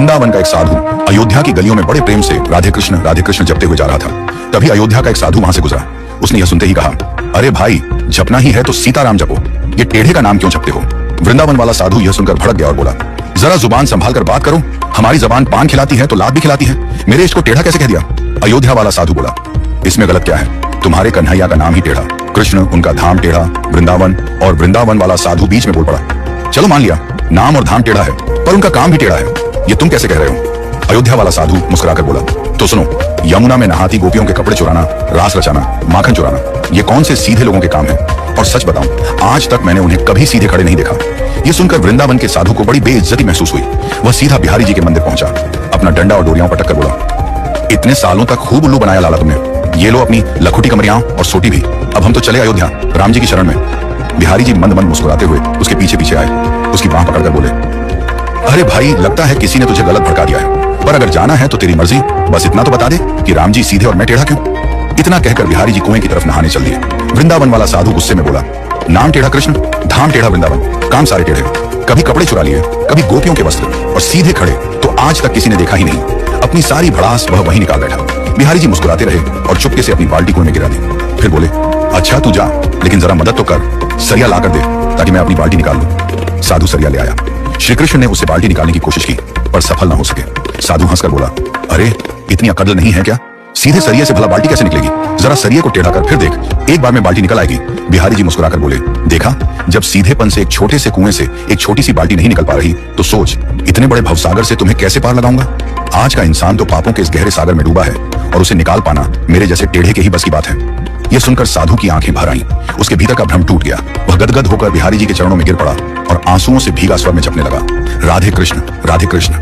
वृंदावन का एक साधु अयोध्या की गलियों में बड़े प्रेम से राधे कृष्ण जपते हुए जा रहा था। तभी अयोध्या का एक साधु वहां से गुजरा। उसने यह सुनते ही कहा, अरे भाई, जपना ही है तो सीताराम जपो, ये टेढ़े का नाम क्यों जपते हो? वृंदावन वाला साधु यह सुनकर भड़क गया और बोला, जरा जुबान संभाल कर बात करो, हमारी जबान पान खिलाती है तो लात भी खिलाती है, मेरे इसको टेढ़ा कैसे कह दिया? अयोध्या वाला साधु बोला, इसमें गलत क्या है? तुम्हारे कन्हैया का नाम ही टेढ़ा, कृष्ण उनका धाम टेढ़ा, वृंदावन। और वृंदावन वाला साधु बीच में बोल पड़ा, चलो मान लिया नाम और धाम टेढ़ा है, पर उनका काम भी टेढ़ा है, ये तुम कैसे कह रहे हो? अयोध्या वाला साधु मुस्कुराकर बोला, तो सुनो, यमुना में नहाती गोपियों के कपड़े चुराना, रास रचाना, माखन चुराना, ये कौन से सीधे लोगों के काम है? और सच बताऊं, आज तक मैंने उन्हें कभी सीधे खड़े नहीं देखा। ये सुनकर वृंदावन के साधु को बड़ी बेइज्जती महसूस हुई। वह सीधा बिहारी जी के मंदिर पहुंचा, अपना डंडा और डोरियां पटक कर बोला, इतने सालों तक खूब उल्लू बनाया लाला तुमने, ये लो अपनी लखुटी कमरियां और सोटी भी, अब हम तो चले अयोध्या राम जी की शरण में। बिहारी जी मंद मंद मुस्कुराते हुए उसके पीछे पीछे आए, उसकी बांह पकड़कर बोले, अरे भाई, लगता है किसी ने तुझे गलत भड़का दिया है, पर अगर जाना है तो तेरी मर्जी, बस इतना तो बता दे कि राम जी सीधे और मैं टेढ़ा क्यों? इतना कहकर बिहारी जी कुएं की तरफ नहाने चल दिए। वृंदावन वाला साधु गुस्से में बोला, नाम टेढ़ा कृष्ण, धाम टेढ़ा वृंदावन, काम सारे टेढ़े, कभी कपड़े चुरा लिए, कभी गोपियों के वस्त्र, और सीधे खड़े तो आज तक किसी ने देखा ही नहीं। अपनी सारी भड़ास वह वहीं निकाल बैठा। बिहारी जी मुस्कुराते रहे और चुपके से अपनी बाल्टी कुएं में गिरा दी। फिर बोले, अच्छा तू जा, लेकिन जरा मदद तो कर, सरिया ला कर दे ताकि मैं अपनी बाल्टी निकाल लूं। साधु सरिया ले आया। श्री कृष्ण ने उसे बाल्टी निकालने की कोशिश की, पर सफल न हो सके। साधु हंसकर बोला, अरे इतनी अकड़ नहीं है क्या? सीधे सरिये से भला बाल्टी कैसे निकलेगी? जरा सरिये को टेढ़ा कर फिर देख, एक बार में बाल्टी निकल आएगी। बिहारी जी मुस्कुराकर बोले, देखा, जब सीधेपन से एक छोटे से कुएं से एक छोटी सी बाल्टी नहीं निकल पा रही तो सोच, इतने बड़े भवसागर से तुम्हें कैसे पार लगाऊंगा? आज का इंसान तो पापों के इस गहरे सागर में डूबा है, और उसे निकाल पाना मेरे जैसे टेढ़े के ही बस की बात है। यह सुनकर साधु की आंखें भर आईं, उसके भीतर का भ्रम टूट गया। वह गदगद होकर बिहारी जी के चरणों में गिर पड़ा और आंसुओं से भीगा स्वर में जपने लगा, राधे कृष्ण